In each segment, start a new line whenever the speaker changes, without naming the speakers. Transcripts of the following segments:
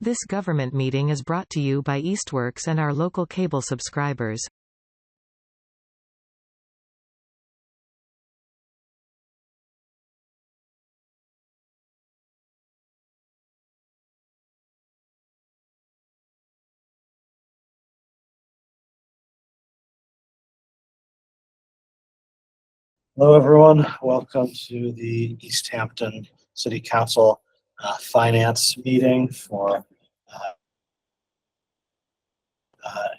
This government meeting is brought to you by Eastworks and our local cable subscribers.
Hello, everyone. Welcome to the Easthampton City Council Finance meeting for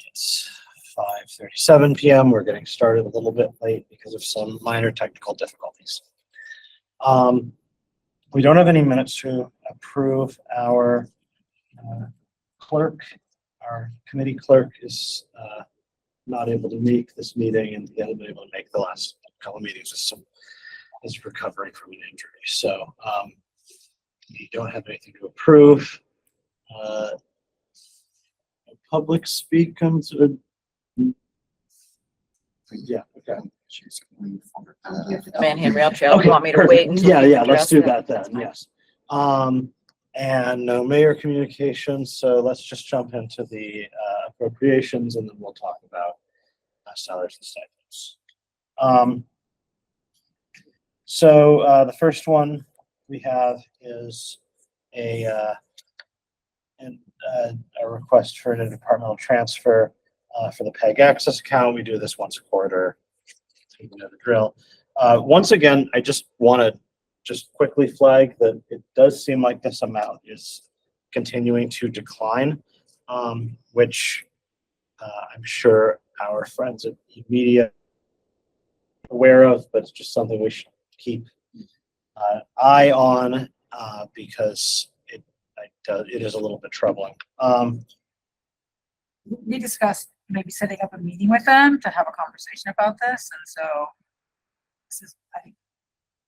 it's 5:37 p.m. We're getting started a little bit late because of some minor technical difficulties. We don't have any minutes to approve. Our clerk, our committee clerk, is not able to make this meeting, and he hasn't been able to make the last couple of meetings is recovering from an injury. So we don't have anything to approve. Public speak comes to yeah, okay.
Manhandrail Trail.
Okay,
You want me to
perfect.
wait until
Yeah,
you
let's
address
do
that?
that then. Yes. And no mayor communications, so let's just jump into the appropriations, and then we'll talk about salaries and stipends. So the first one we have is a request for an interdepartmental transfer for the PEG access account. We do this once a quarter. You know the drill. Once again, I just want to quickly flag that it does seem like this amount is continuing to decline, which I'm sure our friends at media are aware of, but it's just something we should keep eye on because it is a little bit troubling.
We discussed maybe setting up a meeting with them to have a conversation about this, and so this is, I think, a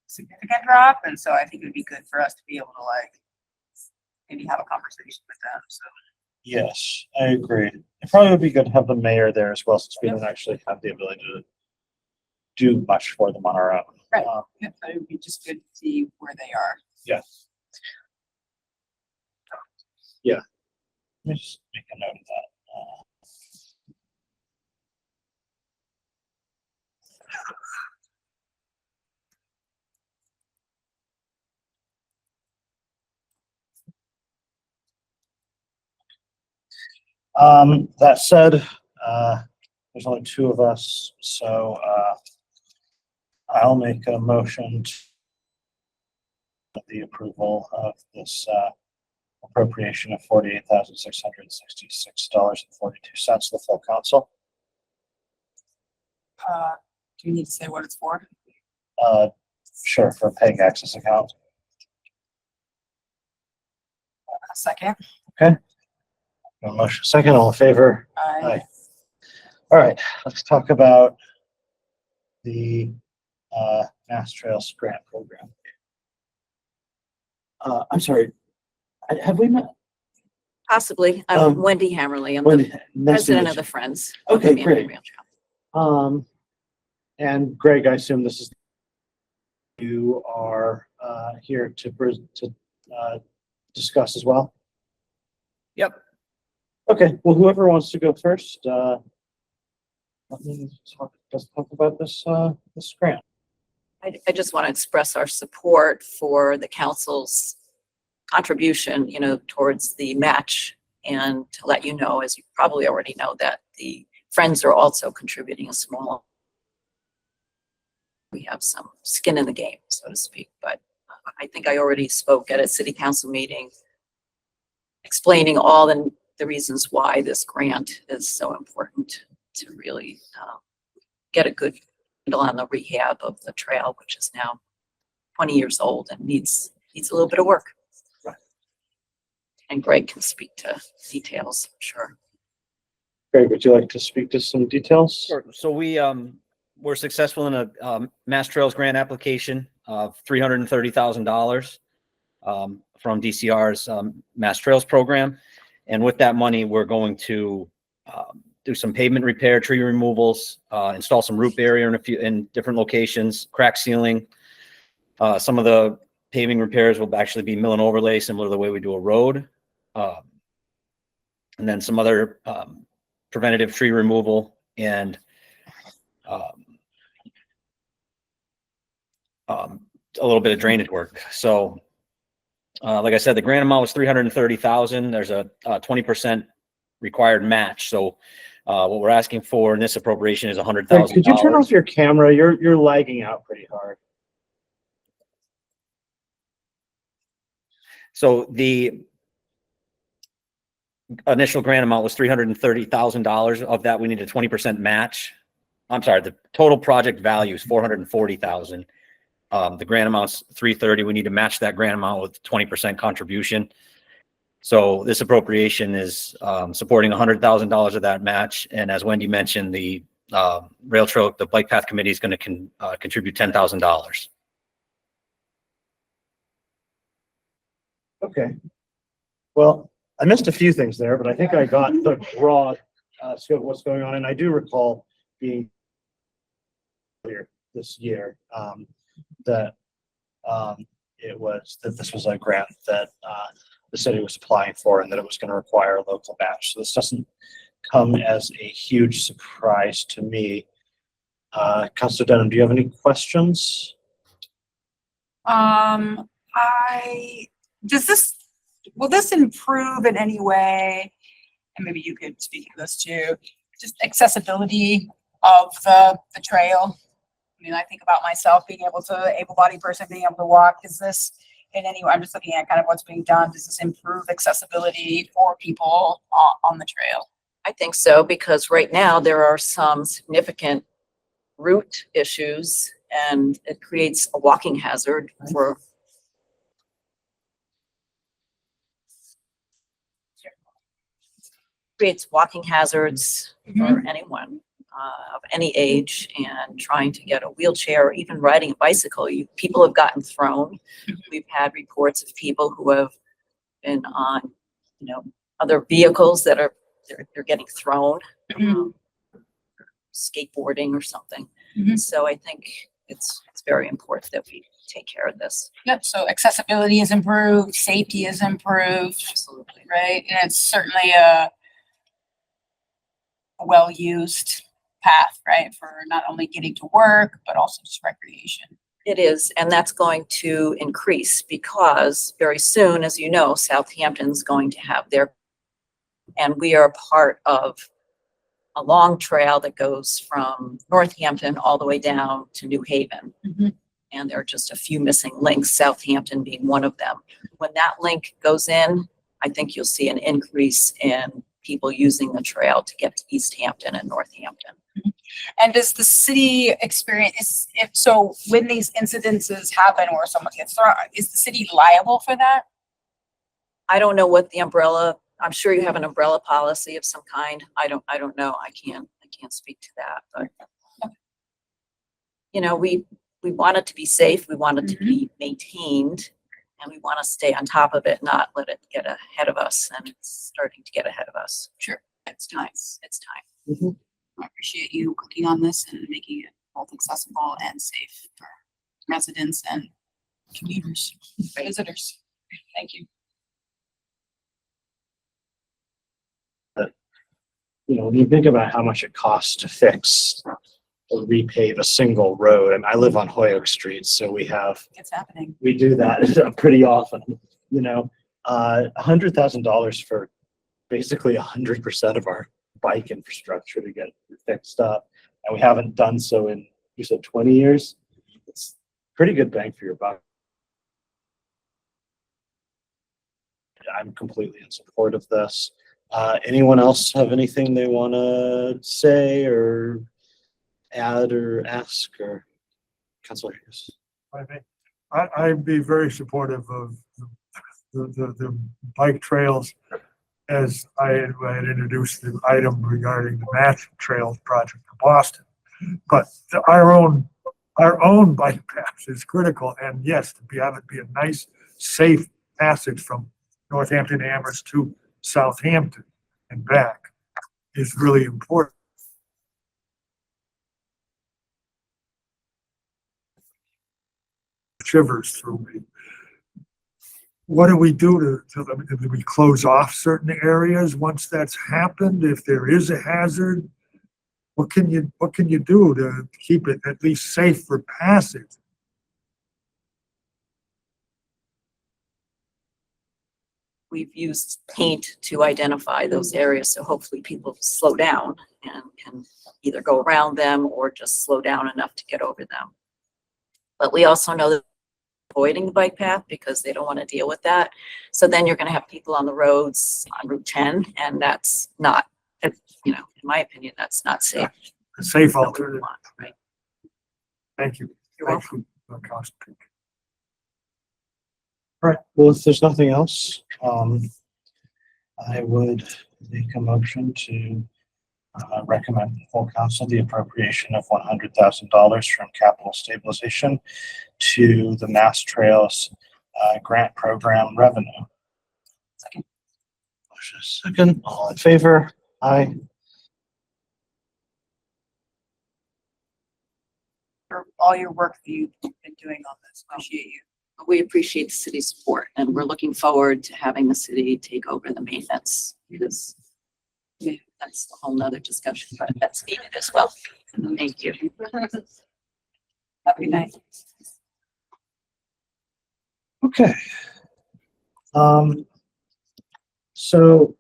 significant drop, and so I think it would be good for us to be able to maybe have a conversation with them. So
yes, I agree. It probably would be good to have the mayor there as well, since we don't actually have the ability to do much for them on our own.
right, it would be just good to see where they are.
Yeah. Yeah. Let me just make a note of that. That said, there's only two of us, so I'll make a motion to the approval of this appropriation of $48,666.42 to the full council.
Do you need to say what it's for?
Sure, for a PEG access account.
A second.
Okay. No motion. Second, all in favor? Aye. All right, let's talk about the Mass Trails grant program. I'm sorry, have we met?
Possibly. I'm Wendy Hammerly. I'm the president of the Friends.
Okay,
of the
great.
Manhandrail Trail.
And Greg, I assume this is you are here to discuss as well.
Yep.
Okay. Well, whoever wants to go first, let me let's talk about this grant.
I just want to express our support for the council's contribution, towards the match, and to let you know, as you probably already know, that the Friends are also contributing a small. We have some skin in the game, so to speak, but I think I already spoke at a city council meeting explaining all the reasons why this grant is so important to really get a good handle on the rehab of the trail, which is now 20 years old and needs a little bit of work.
Right.
And Greg can speak to details, I'm sure.
Greg, would you like to speak to some details?
Sure. So we were successful in a Mass Trails grant application of $330,000 from DCR's Mass Trails program. And with that money, we're going to do some pavement repair, tree removals, install some root barrier in different locations, crack sealing. Some of the paving repairs will actually be mill and overlay, similar to the way we do a road. and then some other preventative tree removal and a little bit of drainage work. So like I said, the grant amount was 330,000. There's a 20% required match. So what we're asking for in this appropriation is $100,000.
Could you turn off your camera? You're lagging out pretty hard.
So the initial grant amount was $330,000. Of that, we need a 20% match. I'm sorry, the total project value is $440,000. The grant amount's 330. We need to match that grant amount with 20% contribution. So this appropriation is supporting $100,000 of that match. And as Wendy mentioned, the rail trail, the bike path committee is going to contribute $10,000.
Okay. Well, I missed a few things there, but I think I got the broad scope of what's going on. And I do recall being earlier this year that this was a grant that the city was applying for, and that it was going to require a local match. So this doesn't come as a huge surprise to me. Councilor Denham, do you have any questions?
Will this improve in any way? And maybe you could speak to this too, just accessibility of the trail. I mean, I think about myself being able-bodied person being able to walk. Is this in any way, I'm just looking at kind of what's being done. Does this improve accessibility for people on the trail?
I think so, because right now there are some significant route issues, and it creates a walking hazard for walking hazards for anyone of any age, and trying to get a wheelchair or even riding a bicycle. People have gotten thrown. We've had reports of people who have been on, other vehicles that they're getting thrown, skateboarding or something. So I think it's very important that we take care of this.
Yep. So accessibility is improved, safety is improved.
Absolutely.
Right. And it's certainly a well-used path, right, for not only getting to work, but also just recreation.
It is, and that's going to increase because very soon, as you know, Southampton's going to have their, and we are part of a long trail that goes from Northampton all the way down to New Haven. And there are just a few missing links, Southampton being one of them. When that link goes in, I think you'll see an increase in people using the trail to get to Easthampton and Northampton.
And does the city experience, when these incidences happen where someone gets thrown, is the city liable for that?
I don't know what the umbrella, I'm sure you have an umbrella policy of some kind. I don't know. I can't speak to that, but we want it to be safe. We want it to be maintained, and we want to stay on top of it, not let it get ahead of us. And it's starting to get ahead of us.
Sure.
It's time. It's time.
I appreciate you clicking on this and making it both accessible and safe for residents and commuters, visitors. Thank you.
When you think about how much it costs to fix or repave a single road, and I live on Holyoke Street, so
It's happening.
we do that pretty often. $100,000 for basically 100% of our bike infrastructure to get fixed up, and we haven't done so in, you said, 20 years. It's pretty good bang for your buck. I'm completely in support of this. Anyone else have anything they want to say or add or ask? Or Councilor Hughes?
I'd be very supportive of the bike trails, as I had introduced the item regarding the match trails project in Boston. But our own bike paths is critical, and yes, to have it be a nice, safe passage from Northampton, Amherst to Southampton and back is really important. Shivers through me. what do we do do we close off certain areas once that's happened? If there is a hazard, what can you do to keep it at least safe for passage?
We've used paint to identify those areas, so hopefully people slow down and can either go around them or just slow down enough to get over them. But we also know that avoiding the bike path because they don't want to deal with that. So then you're going to have people on the roads on Route 10, and that's not, in my opinion, that's not safe.
A safe
What we
alternative.
want, right?
Thank you.
You're
Thank
welcome.
you, Cost Peak.
All right, well, if there's nothing else, I would make a motion to recommend the full council the appropriation of $100,000 from capital stabilization to the Mass Trails grant program revenue.
Second.
Motion is second. All in favor? Aye.
For all your work that you've been doing on this. Appreciate you.
We appreciate the city's support, and we're looking forward to having the city take over the maintenance because that's a whole nother discussion, but that's needed as well. Thank you.
Have a good night.
Okay. So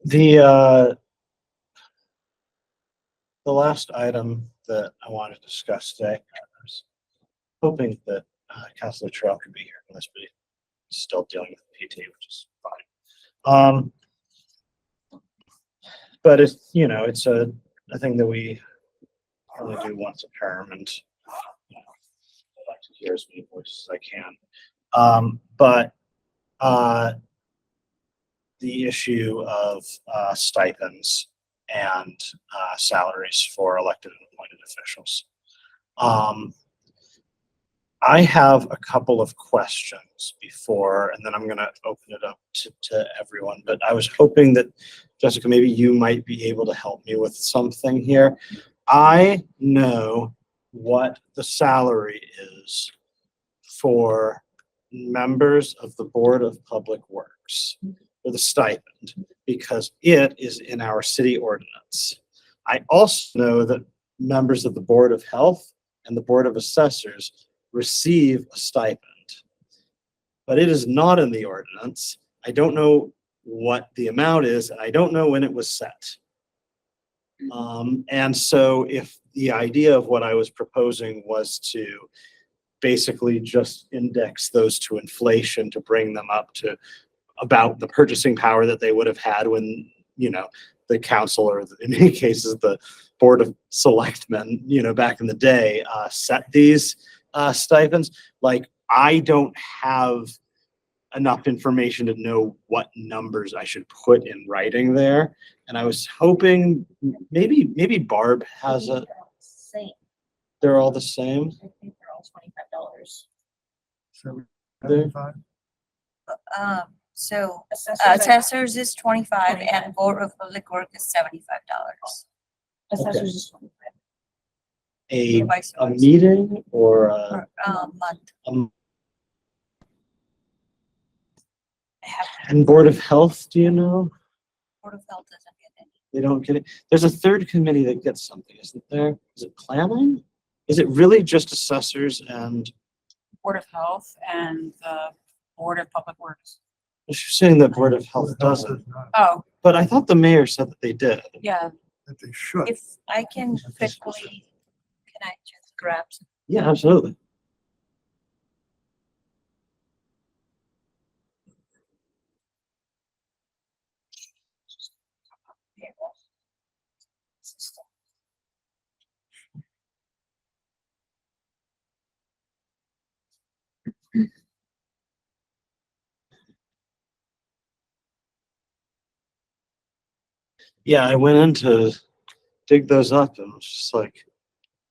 the last item that I wanted to discuss today, I was hoping that Councilor Trail could be here for this, but he's still dealing with PT, which is fine. But it's, it's a thing that we only do once a term, and I like to hear as many voices as I can. But the issue of stipends and salaries for elected and appointed officials. I have a couple of questions before, and then I'm going to open it up to everyone. But I was hoping that, Jessica, maybe you might be able to help me with something here. I know what the salary is for members of the Board of Public Works, for the stipend, because it is in our city ordinance. I also know that members of the Board of Health and the Board of Assessors receive a stipend, but it is not in the ordinance. I don't know what the amount is, and I don't know when it was set. And so if the idea of what I was proposing was to basically just index those to inflation to bring them up to about the purchasing power that they would have had when, the council, or in many cases, the Board of Selectmen, back in the day, set these stipends. Like, I don't have enough information to know what numbers I should put in writing there. And I was hoping maybe Barb has a,
Same.
they're all the same.
I think they're all $25.
$75?
So
Assessors
assessors is 25 and Board of Public Work is $75.
Assessors is 25.
A
Vice
a
versa.
meeting or
Per month.
a
I have
and Board of Health, do you know?
Board of Health doesn't get any.
They don't get it. There's a third committee that gets something, isn't there? Is it planning? Is it really just assessors and
Board of Health and the Board of Public Works.
she's saying that Board of Health doesn't,
Oh,
but I thought the mayor said that they did.
yeah.
That they should.
If I can quickly, can I just grab some?
Yeah, absolutely. Yeah, I went in to dig those up and it was just like,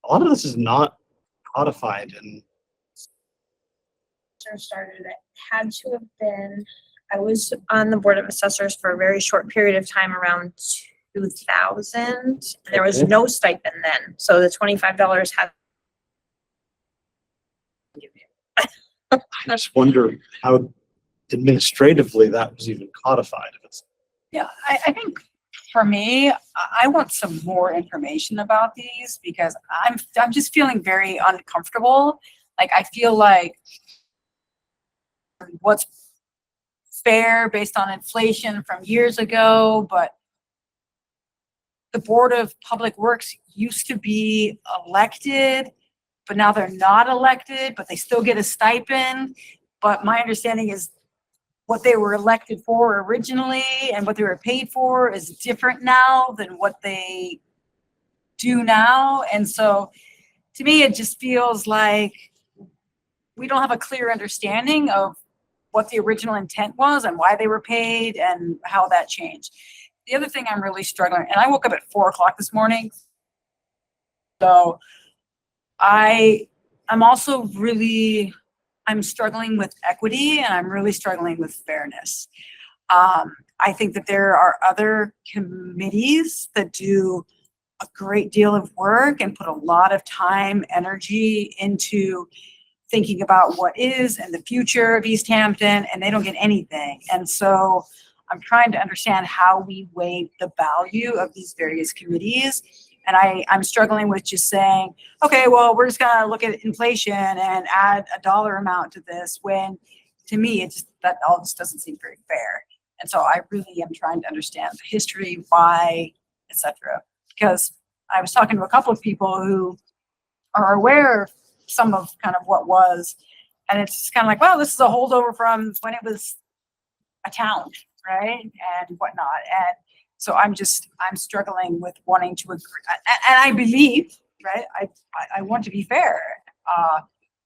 a lot of this is not codified and
Started, it had to have been, I was on the Board of Assessors for a very short period of time around 2000. There was
Okay.
no stipend then, so the $25 had
I just wonder how administratively that was even codified. If it's
Yeah, I think for me, I want some more information about these because I'm just feeling very uncomfortable. Like I feel like what's fair based on inflation from years ago, but the Board of Public Works used to be elected, but now they're not elected, but they still get a stipend. But my understanding is what they were elected for originally and what they were paid for is different now than what they do now. And so to me, it just feels like we don't have a clear understanding of what the original intent was and why they were paid and how that changed. The other thing I'm really struggling, and I woke up at 4 o'clock this morning. So I'm also really, I'm struggling with equity and I'm really struggling with fairness. I think that there are other committees that do a great deal of work and put a lot of time, energy into thinking about what is and the future of Easthampton, and they don't get anything. And so I'm trying to understand how we weigh the value of these various committees. And I'm struggling with just saying, okay, well, we're just gonna look at inflation and add a dollar amount to this, when to me, it just, that all just doesn't seem very fair. And so I really am trying to understand the history, why, etc. Because I was talking to a couple of people who are aware of some of kind of what was, and it's kind of like, well, this is a holdover from when it was a town, right, and whatnot. And so I'm struggling with wanting to agree, and I believe, right, I want to be fair,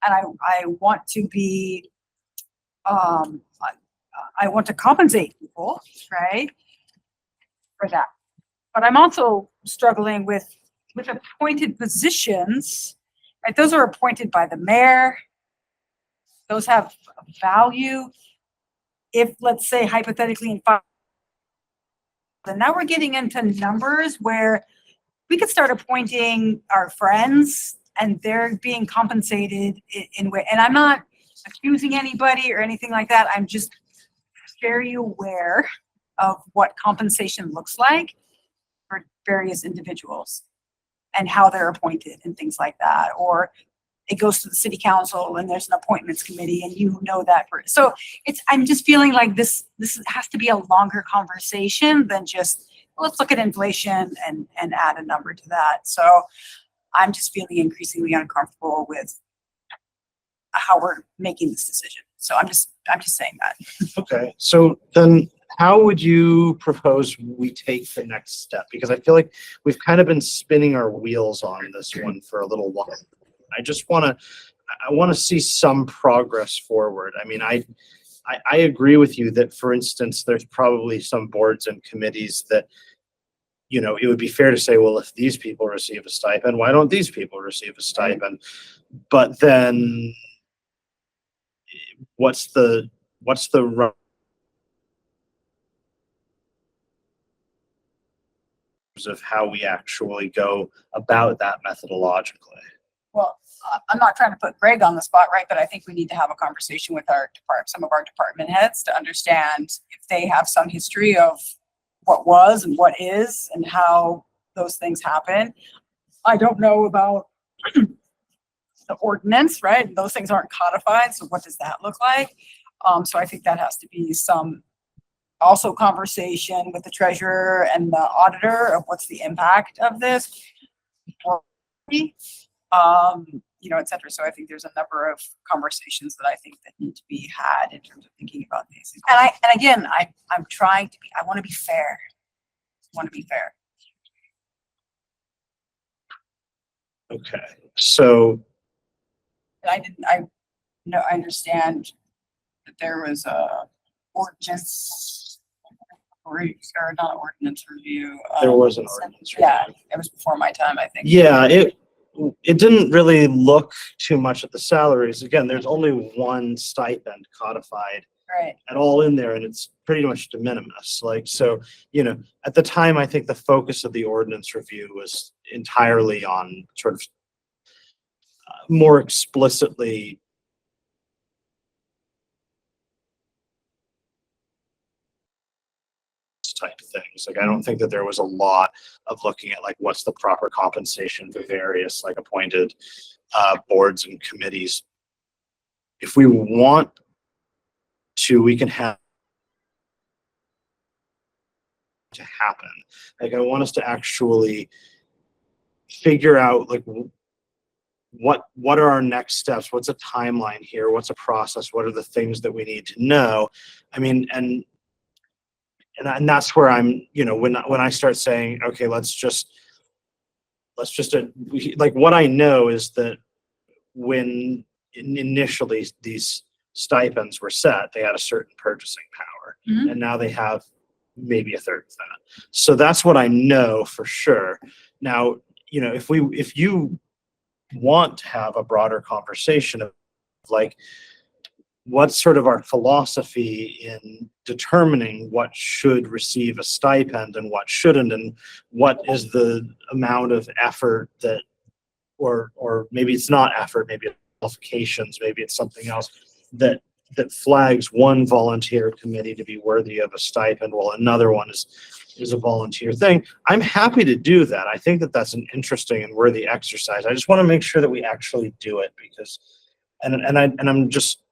and I want to be, I want to compensate people, right, for that. But I'm also struggling with appointed positions, right? Those are appointed by the mayor. Those have value. If, let's say, hypothetically in 5, and now we're getting into numbers where we could start appointing our friends and they're being compensated in way. And I'm not accusing anybody or anything like that. I'm just very aware of what compensation looks like for various individuals and how they're appointed and things like that. Or it goes to the city council and there's an appointments committee and you know that. So I'm just feeling like this has to be a longer conversation than just, let's look at inflation and add a number to that. So I'm just feeling increasingly uncomfortable with how we're making this decision. So I'm just saying that.
okay. So then how would you propose we take the next step? Because I feel like we've kind of been spinning our wheels on this one for a little while. I want to see some progress forward. I mean, I agree with you that, for instance, there's probably some boards and committees that, you know, it would be fair to say, well, if these people receive a stipend, why don't these people receive a stipend? But then what's the of how we actually go about that methodologically?
Well, I'm not trying to put Greg on the spot, right? But I think we need to have a conversation with some of our department heads to understand if they have some history of what was and what is and how those things happen. I don't know about the ordinance, right? Those things aren't codified. So what does that look like? So I think that has to be some also conversation with the treasurer and the auditor of what's the impact of this, you know, et cetera. So I think there's a number of conversations that I think that need to be had in terms of thinking about these. And again, I'm trying to be, I want to be fair. I want to be fair.
Okay. So
I understand that there was a ordinance or not ordinance review.
there was an ordinance.
Yeah, it was before my time, I think.
Yeah, it didn't really look too much at the salaries. Again, there's only one stipend codified
Right.
at all in there, and it's pretty much de minimis. Like, so, you know, at the time, I think the focus of the ordinance review was entirely on sort of more explicitly benefits type things. Like, I don't think that there was a lot of looking at like what's the proper compensation for various like appointed boards and committees. If we want to, we can have to happen. Like, I want us to actually figure out like what are our next steps? What's a timeline here? What's a process? What are the things that we need to know? I mean, and that's where I'm, you know, when I start saying, okay, let's just like, what I know is that when initially these stipends were set, they had a certain purchasing power,
Mhm.
and now they have maybe a third of that. So that's what I know for sure. Now, you know, if you want to have a broader conversation of like, what's sort of our philosophy in determining what should receive a stipend and what shouldn't, and what is the amount of effort that, or maybe it's not effort, maybe it's qualifications, maybe it's something else that flags one volunteer committee to be worthy of a stipend while another one is a volunteer thing. I'm happy to do that. I think that that's an interesting and worthy exercise. I just want to make sure that we actually do it, because I'm just,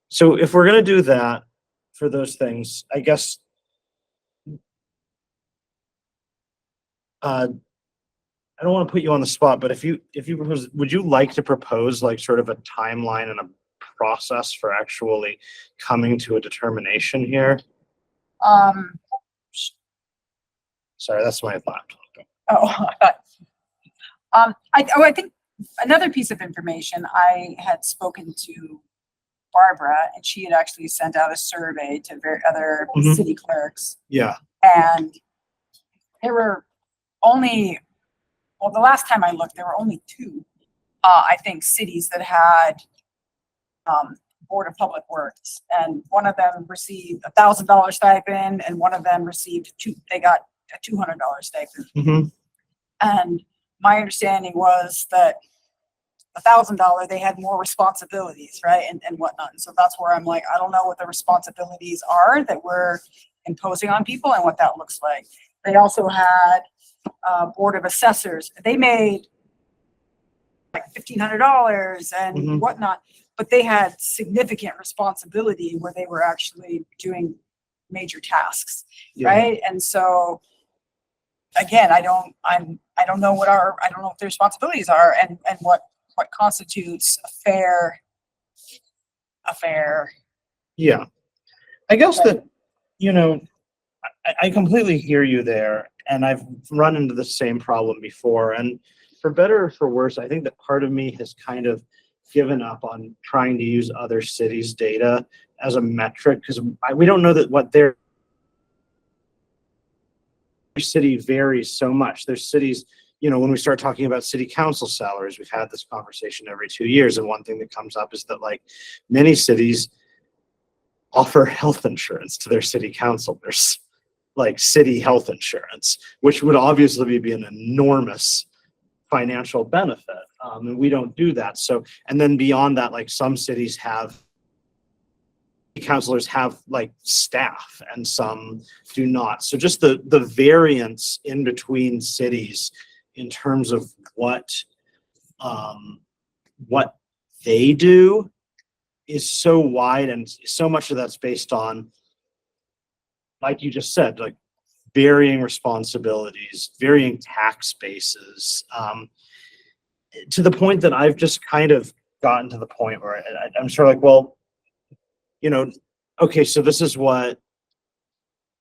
so if we're going to do that for those things, I guess I don't want to put you on the spot, but if you propose, would you like to propose like sort of a timeline and a process for actually coming to a determination here? Sorry, that's my thought.
Oh, I thought, I think another piece of information, I had spoken to Barbara, and she had actually sent out a survey to other
Mhm.
city clerks,
Yeah.
and there were only, well, the last time I looked, there were only two, I think, cities that had Board of Public Works, and one of them received $1,000 stipend, and one of them received they got a $200 stipend.
Mm-hmm.
And my understanding was that $1,000, they had more responsibilities, right, and whatnot. And so that's where I'm like, I don't know what the responsibilities are that we're imposing on people and what that looks like. They also had Board of Assessors. They made like $1,500 and
Mhm.
whatnot, but they had significant responsibility where they were actually doing major tasks,
Yeah.
right? And so again, I don't know I don't know what the responsibilities are, and what constitutes a fair.
Yeah. I guess that, you know, I completely hear you there, and I've run into the same problem before. And for better or for worse, I think that part of me has kind of given up on trying to use other cities' data as a metric, because we don't know that what their city varies so much. There's cities, you know, when we start talking about city council salaries, we've had this conversation every 2 years, and one thing that comes up is that like many cities offer health insurance to their city council. There's like city health insurance, which would obviously be an enormous financial benefit. And we don't do that. So, and then beyond that, like some cities have councilors have like staff and some do not. So just the variance in between cities in terms of what they do is so wide, and so much of that's based on, like you just said, like varying responsibilities, varying tax bases, to the point that I've just kind of gotten to the point where I'm sort of like, well, you know, okay, so this is what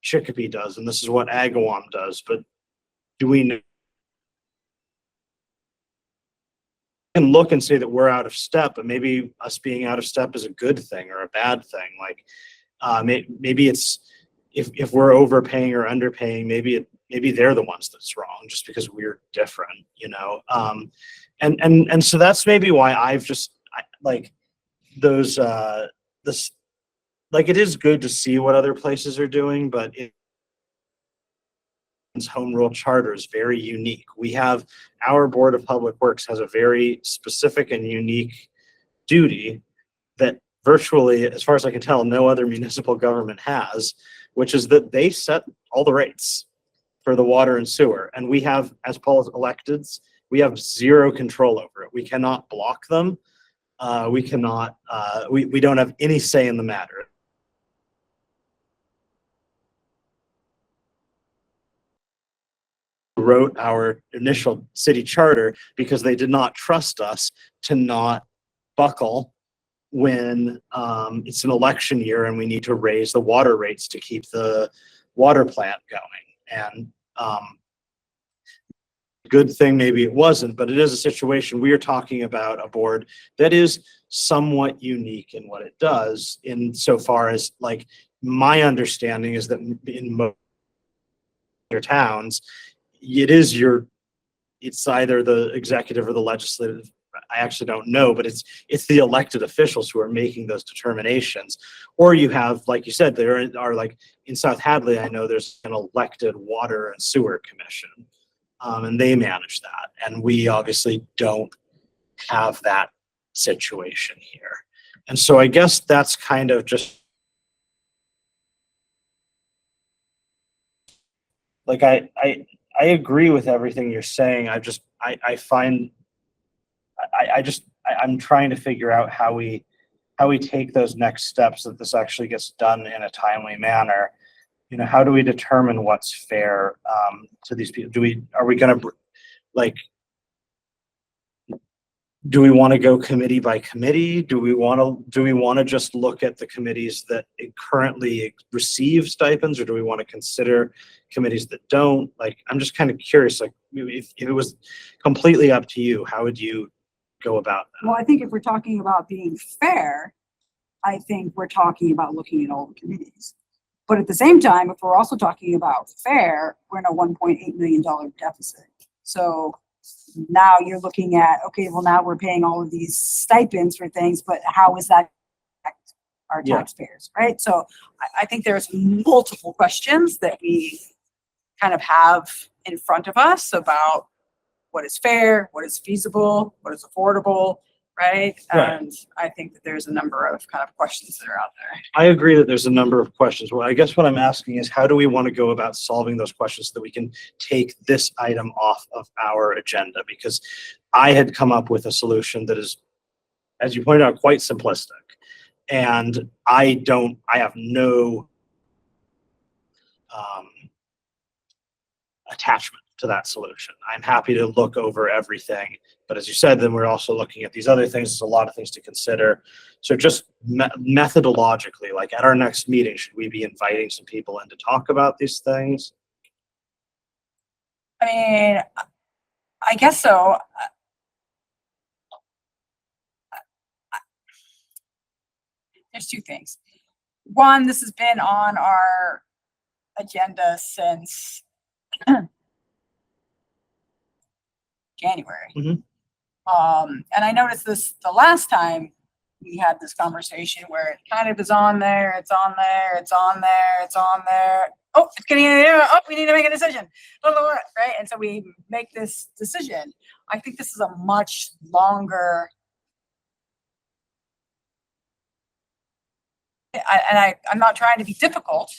Chicopee does, and this is what Agawam does, but do we know? Can look and say that we're out of step, but maybe us being out of step is a good thing or a bad thing. Like, maybe it's if we're overpaying or underpaying, maybe they're the ones that's wrong just because we're different, you know. And so that's maybe why I've just like those this, like, it is good to see what other places are doing, but home rule charter is very unique. We have our Board of Public Works has a very specific and unique duty that virtually, as far as I can tell, no other municipal government has, which is that they set all the rates for the water and sewer. And we have, as Paul's electeds, we have zero control over it. We cannot block them. We cannot, we don't have any say in the matter. Wrote our initial city charter because they did not trust us to not buckle when it's an election year and we need to raise the water rates to keep the water plant going. And good thing maybe it wasn't, but it is a situation. We are talking about a board that is somewhat unique in what it does, in so far as, like, my understanding is that in most towns, it's either the executive or the legislative. I actually don't know, but it's the elected officials who are making those determinations. Or you have, like you said, there are, like in South Hadley, I know there's an elected water and sewer commission, and they manage that. And we obviously don't have that situation here. And so I guess that's kind of just like, I agree with everything you're saying. I'm trying to figure out how we take those next steps, that this actually gets done in a timely manner. You know, how do we determine what's fair to these people? Are we going to, like, do we want to go committee by committee? Do we want to just look at the committees that currently receive stipends, or do we want to consider committees that don't? Like, I'm just kind of curious, like, if it was completely up to you, how would you go about that?
Well, I think if we're talking about being fair, I think we're talking about looking at all the committees. But at the same time, if we're also talking about fair, we're in a $1.8 million deficit. So now you're looking at, okay, well, now we're paying all of these stipends for things, but how is that affect our taxpayers, right? So I think there's multiple questions that we kind of have in front of us about what is fair, what is feasible, what is affordable, right? And I think that there's a number of kind of questions that are out there.
I agree that there's a number of questions. Well, I guess what I'm asking is, how do we want to go about solving those questions so that we can take this item off of our agenda? Because I had come up with a solution that is, as you pointed out, quite simplistic. And I have no attachment to that solution. I'm happy to look over everything, but as you said, then we're also looking at these other things. There's a lot of things to consider. So just methodologically, like at our next meeting, should we be inviting some people in to talk about these things?
I mean, I guess so. There's two things. One, this has been on our agenda since January.
Mhm.
And I noticed this the last time we had this conversation, where it kind of is on there, it's on there, it's on there, it's on there. Oh, it's getting in there. Oh, we need to make a decision. Right? And so we make this decision. I think this is a much longer, I'm not trying to be difficult,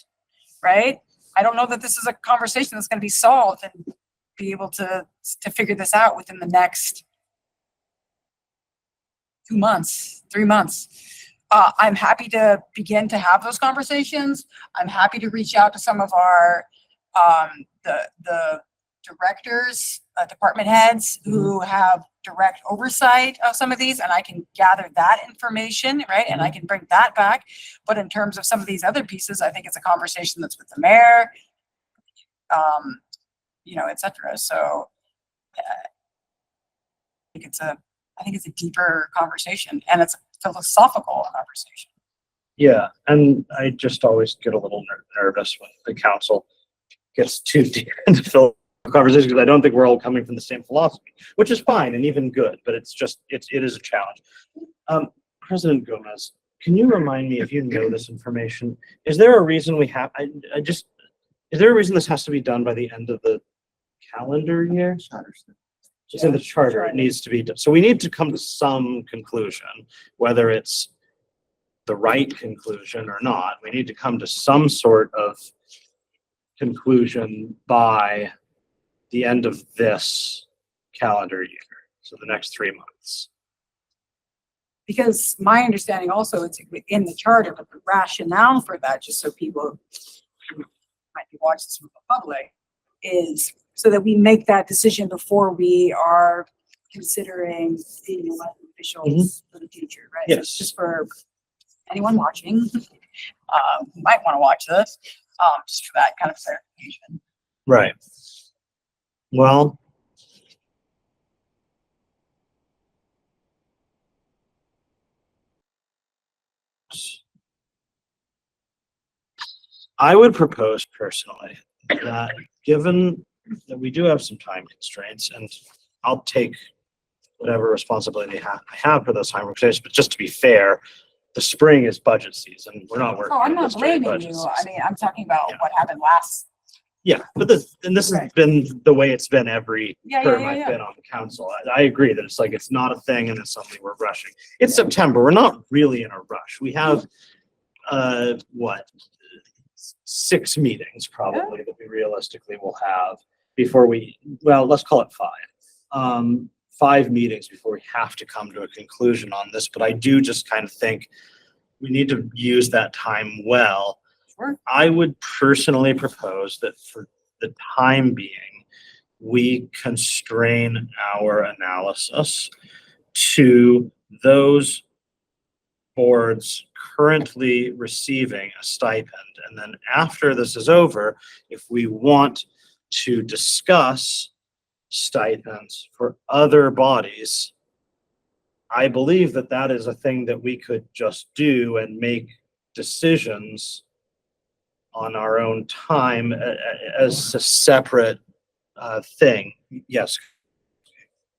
right? I don't know that this is a conversation that's going to be solved and be able to figure this out within the next 2 months, 3 months. I'm happy to begin to have those conversations. I'm happy to reach out to some of our the directors, department heads who have direct oversight of some of these, and I can gather that information, right? And I can bring that back. But in terms of some of these other pieces, I think it's a conversation that's with the mayor, you know, et cetera. So I think it's a deeper conversation, and it's a philosophical conversation.
Yeah, and I just always get a little nervous when the council gets too deep into philosophical conversations, because I don't think we're all coming from the same philosophy, which is fine and even good, but it is a challenge. President Gomez, can you remind me, if you know this information, is there a reason we have, is there a reason this has to be done by the end of the calendar year? It's in the charter, it needs to be done. So we need to come to some conclusion, whether it's the right conclusion or not. We need to come to some sort of conclusion by the end of this calendar year. So the next 3 months.
Because my understanding also, it's in the charter, but the rationale for that, just so people who might be watching this from the public, is so that we make that decision before we are considering being elected officials for the future, right? So it's
Yes.
just for anyone watching, who might want to watch this, just for that kind of clarification.
Right. Well, I would propose personally that given that we do have some time constraints, and I'll take whatever responsibility I have for those time constraints, but just to be fair, the spring is budget season. We're not working.
Oh, I'm
on
not
this during
blaming
budget
you.
season.
I mean, I'm talking about
Yeah.
what happened last.
Yeah, but this has
Right.
been the way it's been every
Yeah,
term
yeah,
I've
yeah.
been on the council. I agree that it's not a thing and it's something we're rushing. It's September. We're not really in a rush. We have, what, 6 meetings probably that we realistically will have before let's call it 5. 5 meetings before we have to come to a conclusion on this, but I do just kind of think we need to use that time well.
Sure.
I would personally propose that for the time being, we constrain our analysis to those boards currently receiving a stipend. And then after this is over, if we want to discuss stipends for other bodies, I believe that that is a thing that we could just do and make decisions on our own time as a separate thing. Yes.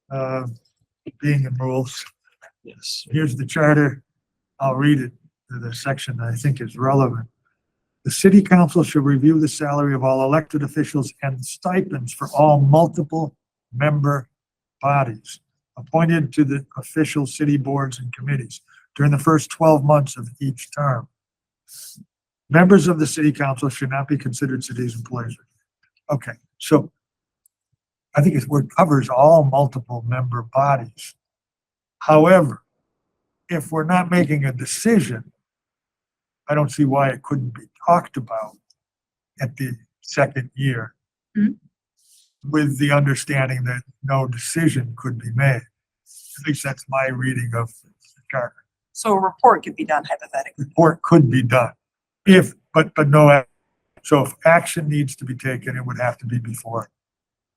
Being in rules,
Yes.
here's the charter. I'll read it, the section that I think is relevant. The city council should review the salary of all elected officials and stipends for all multiple member bodies appointed to the official city boards and committees during the first 12 months of each term. Members of the city council should not be considered city's employees. Okay, so I think it covers all multiple member bodies. However, if we're not making a decision, I don't see why it couldn't be talked about at the second year with the understanding that no decision could be made. At least that's my reading of the charter.
So a report could be done hypothetically.
Report could be done but no, so if action needs to be taken, it would have to be before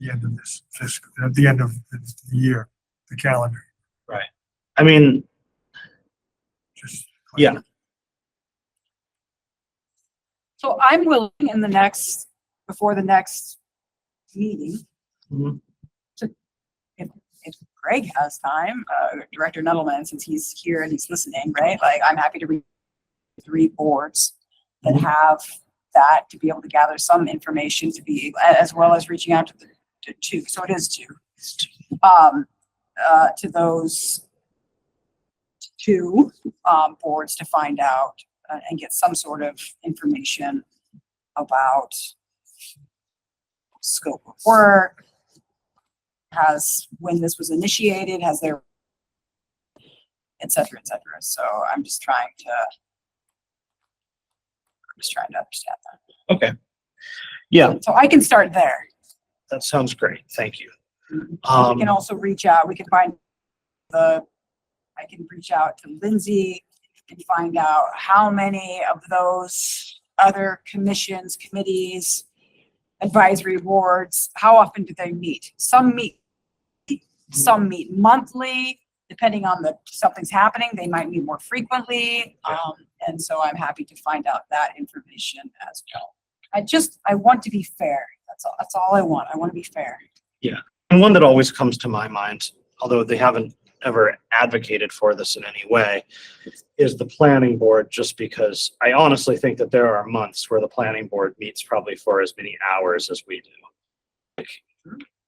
the end of this fiscal, at the end of the year, the calendar.
Right. I mean,
Just
yeah.
So I'm willing before the next meeting,
Mhm.
if Greg has time, Director Nettleman, since he's here and he's listening, right? Like, I'm happy to read 3 boards that have that, to be able to gather some information, to be, as well as reaching out to 2, so it is 2. To those 2 boards to find out and get some sort of information about scope of work, when this was initiated, et cetera, et cetera. So I'm just trying to understand that.
Okay. Yeah,
So I can start there.
that sounds great. Thank you.
We can also reach out, I can reach out to Lindsay and find out how many of those other commissions, committees, advisory boards, how often do they meet? Some meet monthly, depending on something's happening, they might meet more frequently. And so I'm happy to find out that information as well. I want to be fair. That's all I want. I want to be fair.
And one that always comes to my mind, although they haven't ever advocated for this in any way, is the planning board, just because I honestly think that there are months where the planning board meets probably for as many hours as we do. Like,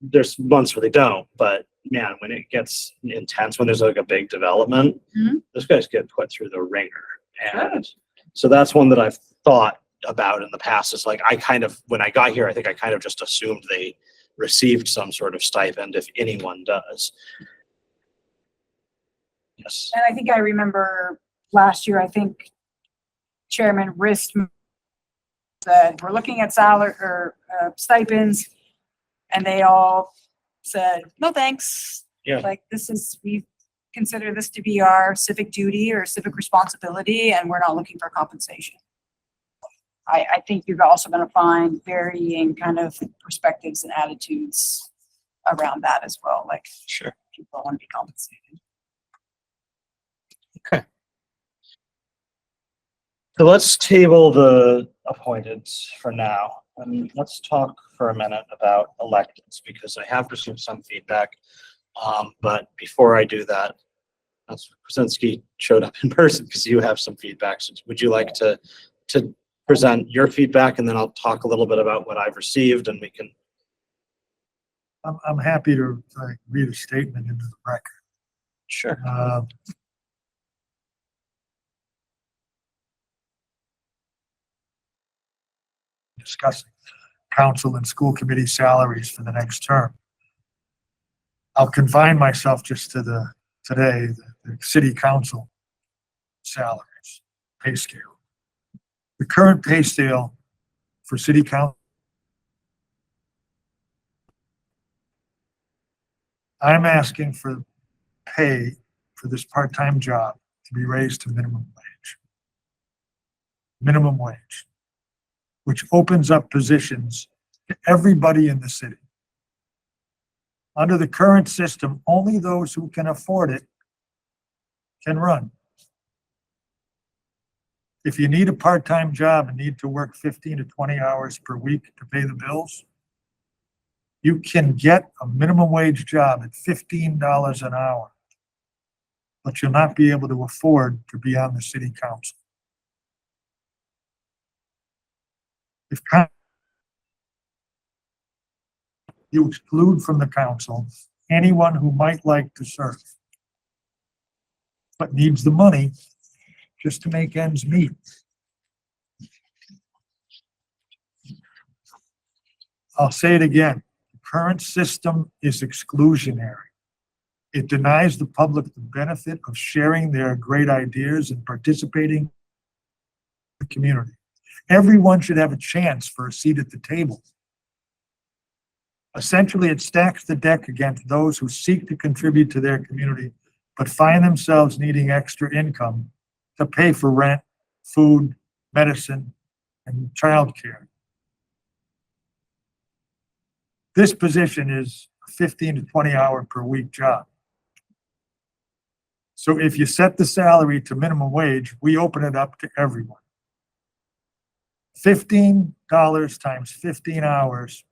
there's months where they don't, but man, when it gets intense, when there's like a big development,
Mhm.
those guys get put through the ringer. And so that's one that I've thought about in the past. Is like, when I got here, I think I kind of just assumed they received some sort of stipend, if anyone does. Yes.
And I think I remember last year, I think Chairman Rist said, we're looking at salary or stipends, and they all said, no, thanks.
Yeah.
Like, we consider this to be our civic duty or civic responsibility, and we're not looking for compensation. I think you're also going to find varying kind of perspectives and attitudes around that as well. Like,
Sure.
people want to be compensated.
Okay. So let's table the appointeds for now, and let's talk for a minute about electeds, because I have received some feedback. But before I do that, Krasinski showed up in person because you have some feedback. So would you like to present your feedback, and then I'll talk a little bit about what I've received, and we can.
I'm happy to read a statement into the record.
Sure.
Discussing council and school committee salaries for the next term. I'll confine myself just to the city council salaries, pay scale. The current pay scale for city council, I'm asking for pay for this part-time job to be raised to minimum wage, which opens up positions to everybody in the city. Under the current system, only those who can afford it can run. If you need a part-time job and need to work 15 to 20 hours per week to pay the bills, you can get a minimum wage job at $15 an hour, but you'll not be able to afford to be on the city council. If you exclude from the council anyone who might like to serve, but needs the money just to make ends meet. I'll say it again. The current system is exclusionary. It denies the public the benefit of sharing their great ideas and participating in the community. Everyone should have a chance for a seat at the table. Essentially, it stacks the deck against those who seek to contribute to their community, but find themselves needing extra income to pay for rent, food, medicine, and childcare. This position is a 15 to 20 hour per week job. So if you set the salary to minimum wage, we open it up to everyone. $15 times 15 hours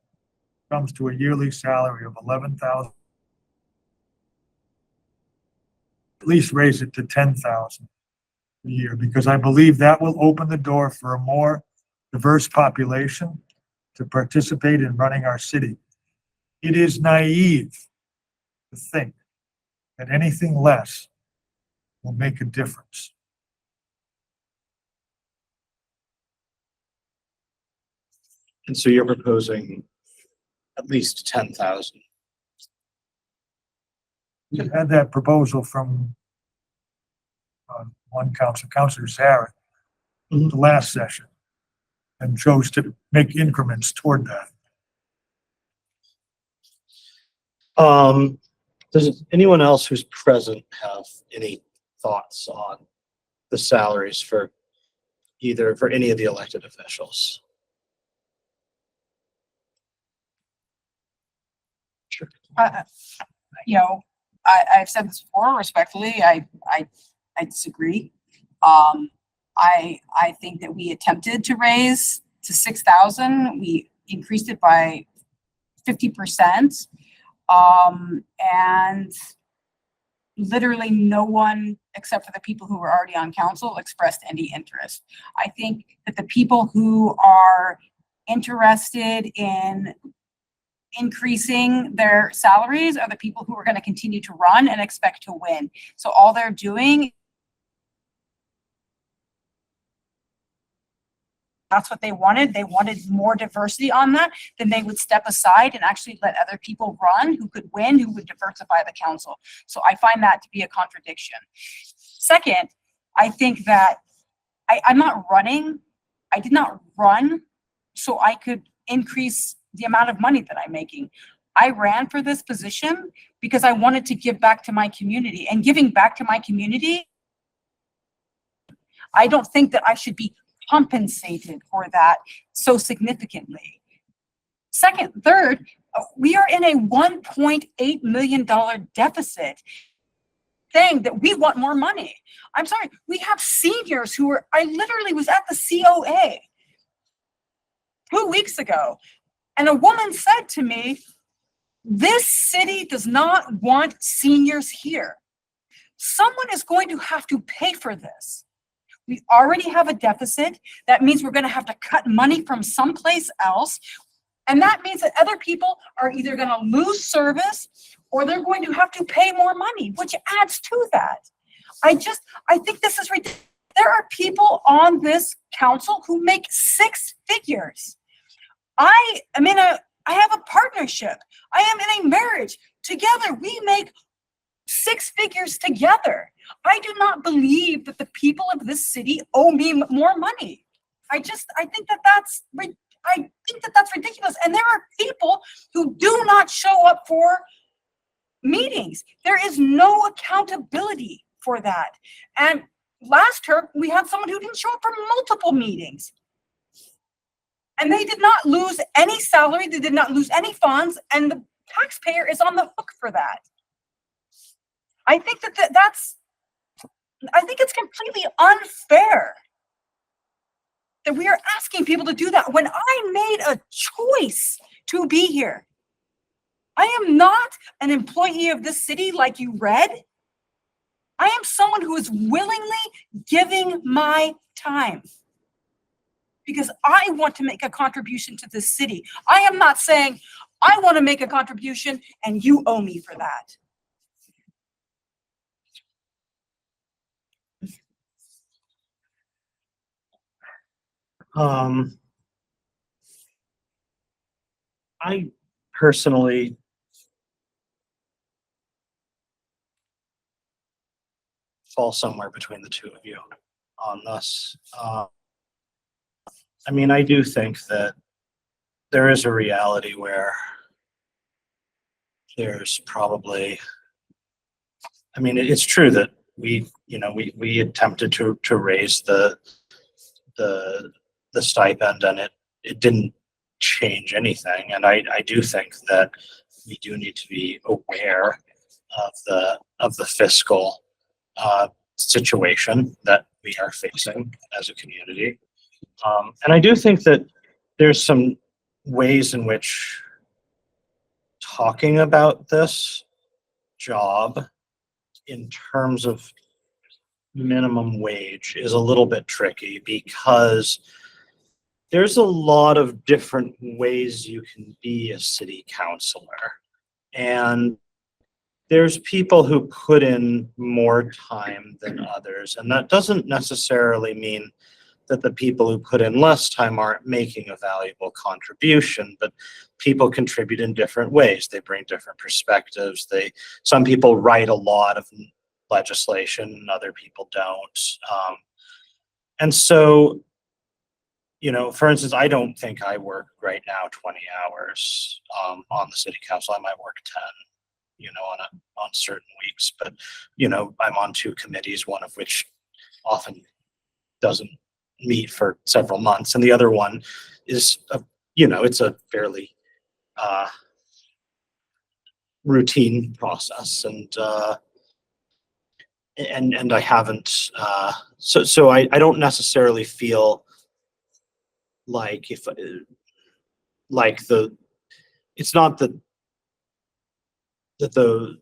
comes to a yearly salary of $11,000. At least raise it to $10,000 a year, because I believe that will open the door for a more diverse population to participate in running our city. It is naive to think that anything less will make a difference.
And so you're proposing at least 10,000.
You had that proposal from one Councilor Sarah, the last session, and chose to make increments toward that.
Does anyone else who's present have any thoughts on the salaries for any of the elected officials? Sure.
I've said this before, respectfully, I disagree. I think that we attempted to raise to 6,000. We increased it by 50%. And literally no one, except for the people who were already on council, expressed any interest. I think that the people who are interested in increasing their salaries are the people who are going to continue to run and expect to win. So all they're doing that's what they wanted. They wanted more diversity on that, then they would step aside and actually let other people run who could win, who would diversify the council. So I find that to be a contradiction. Second, I think that I'm not running. I did not run so I could increase the amount of money that I'm making. I ran for this position because I wanted to give back to my community, and giving back to my community, I don't think that I should be compensated for that so significantly. Third, we are in a $1.8 million deficit, saying that we want more money. I'm sorry, we have seniors who are, I literally was at the COA 2 weeks ago, and a woman said to me, this city does not want seniors here. Someone is going to have to pay for this. We already have a deficit. That means we're going to have to cut money from someplace else. And that means that other people are either going to lose service or they're going to have to pay more money, which adds to that. I think this is ridiculous. There are people on this council who make 6 figures. I have a partnership. I am in a marriage. Together, we make 6 figures together. I do not believe that the people of this city owe me more money. I think that that's ridiculous. And there are people who do not show up for meetings. There is no accountability for that. And last term, we had someone who didn't show up for multiple meetings. And they did not lose any salary, they did not lose any funds, and the taxpayer is on the hook for that. I think I think it's completely unfair that we are asking people to do that when I made a choice to be here. I am not an employee of this city like you read. I am someone who is willingly giving my time because I want to make a contribution to this city. I am not saying I want to make a contribution and you owe me for that.
I personally fall somewhere between the two of you on this. I mean, I do think that there is a reality where there's probably, I mean, it's true that we attempted to raise the stipend and it didn't change anything. And I do think that we do need to be aware of the fiscal situation that we are facing as a community. And I do think that there's some ways in which talking about this job in terms of minimum wage is a little bit tricky because there's a lot of different ways you can be a city councilor. And there's people who put in more time than others. And that doesn't necessarily mean that the people who put in less time aren't making a valuable contribution, but people contribute in different ways. They bring different perspectives. Some people write a lot of legislation, other people don't. And so, for instance, I don't think I work right now 20 hours on the city council. I might work 10, on certain weeks, but, I'm on 2 committees, one of which often doesn't meet for several months. And the other one is, it's a fairly routine process. And I haven't, so I don't necessarily feel like it's not that the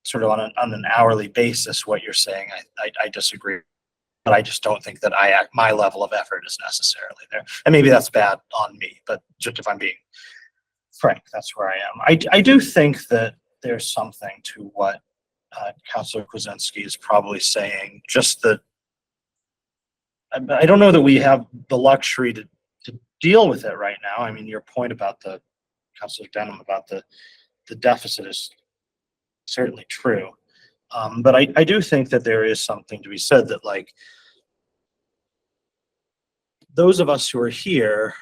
sort of on an hourly basis, what you're saying, I disagree, but I just don't think that my level of effort is necessarily there. And maybe that's bad on me, but just if I'm being frank, that's where I am. I do think that there's something to what Councilor Kwasinski is probably saying, just that I don't know that we have the luxury to deal with it right now. I mean, your point about Councilor Denham about the deficit is certainly true. But I do think that there is something to be said that, like, those of us who are here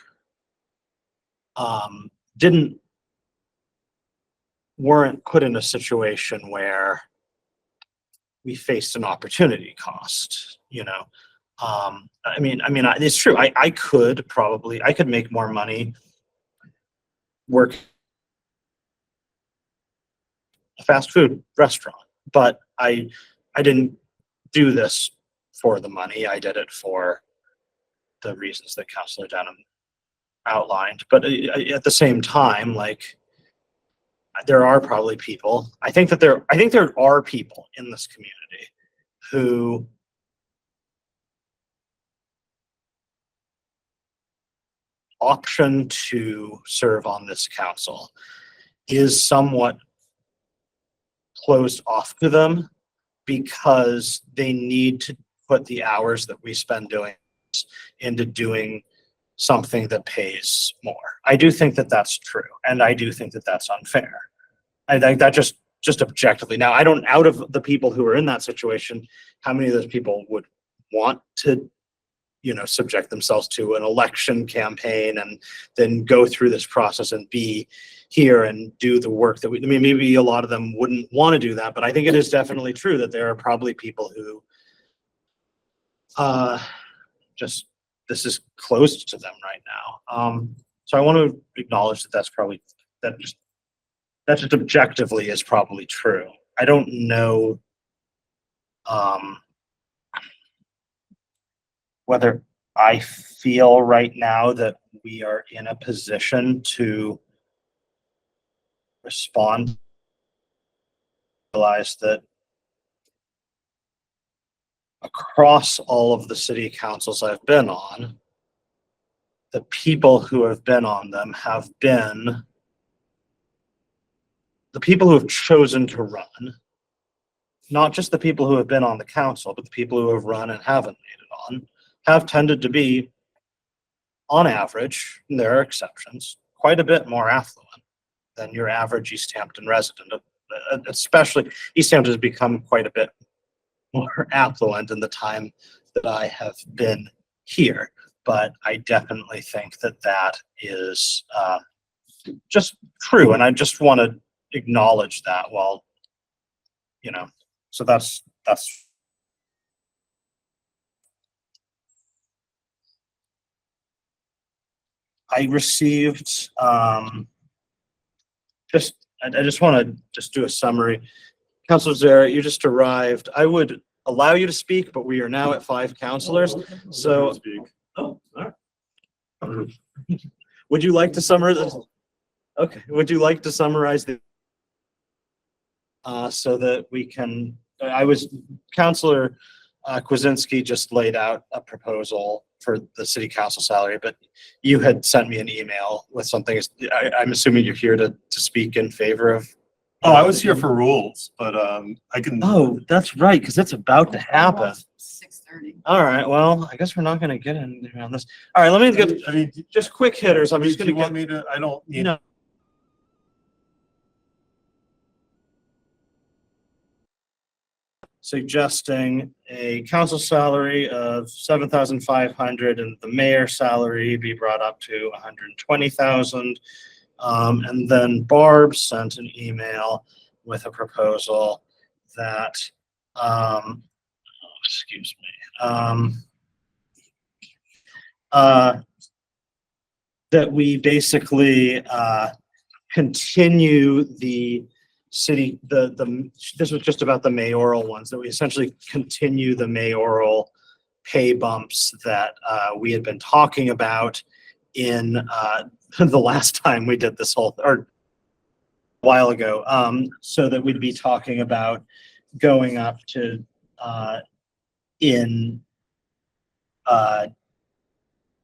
weren't put in a situation where we faced an opportunity cost, you know. I mean, it's true. I could make more money work a fast food restaurant, but I didn't do this for the money. I did it for the reasons that Councilor Denham outlined. But at the same time, like, there are probably people. I think there are people in this community who option to serve on this council is somewhat closed off to them because they need to put the hours that we spend doing this into doing something that pays more. I do think that that's true, and I do think that that's unfair. I think that just objectively. Now, I don't, out of the people who are in that situation, how many of those people would want to, you know, subject themselves to an election campaign and then go through this process and be here and do the work that I mean, maybe a lot of them wouldn't want to do that, but I think it is definitely true that there are probably people who just, this is closed to them right now. So I want to acknowledge that that just objectively is probably true. I don't know whether I feel right now that we are in a position to respond, realize that across all of the city councils I've been on, the people who have been on them have been the people who have chosen to run, not just the people who have been on the council, but the people who have run and haven't made it on, have tended to be, on average, and there are exceptions, quite a bit more affluent than your average Easthampton resident. Especially, Easthampton has become quite a bit more affluent in the time that I have been here. But I definitely think that that is just true, and I just want to acknowledge that. While, you know, so that's I received I just want to just do a summary. Councilor Zara, you just arrived. I would allow you to speak, but we are now at 5 councilors. So, oh, all right. Would you like to summarize? Okay. Would you like to summarize the so that we can? Councilor Kwasinski just laid out a proposal for the city council salary, but you had sent me an email with something. I'm assuming you're here to speak in favor of.
Oh, I was here for rules, but I can.
Oh, that's right, because it's about to happen.
6:30.
All right, well, I guess we're not going to get in on this. All right, let me get
I mean,
just quick hitters. I'm just
do
going
you
to
want me to? I don't need.
No. Suggesting a council salary of $7,500 and the mayor's salary be brought up to $120,000. And then Barb sent an email with a proposal that, excuse me, that we basically continue the city, this was just about the mayoral ones, that we essentially continue the mayoral pay bumps that we had been talking about in the last time we did this or a while ago, so that we'd be talking about going up to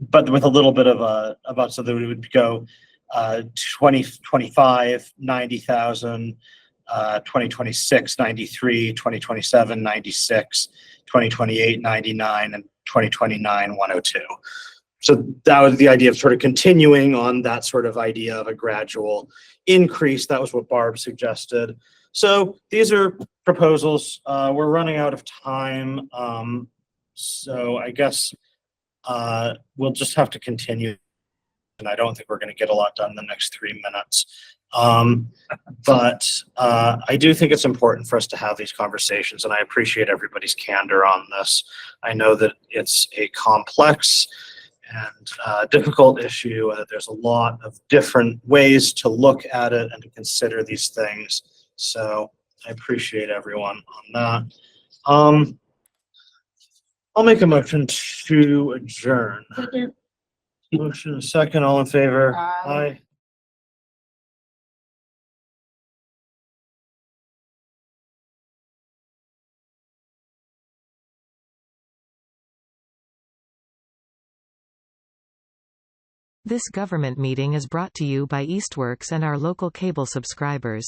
but with a little bit of about, so that we would go 2025 90,000, 2026 93, 2027 96, 2028 99, and 2029 102. So that was the idea of sort of continuing on that sort of idea of a gradual increase. That was what Barb suggested. So these are proposals. We're running out of time. So I guess we'll just have to continue. And I don't think we're going to get a lot done in the next 3 minutes. But I do think it's important for us to have these conversations, and I appreciate everybody's candor on this. I know that it's a complex and difficult issue, and that there's a lot of different ways to look at it and to consider these things. So I appreciate everyone on that. I'll make a motion to adjourn. Motion second, all in favor? Aye.
This government meeting is brought to you by Eastworks and our local cable subscribers.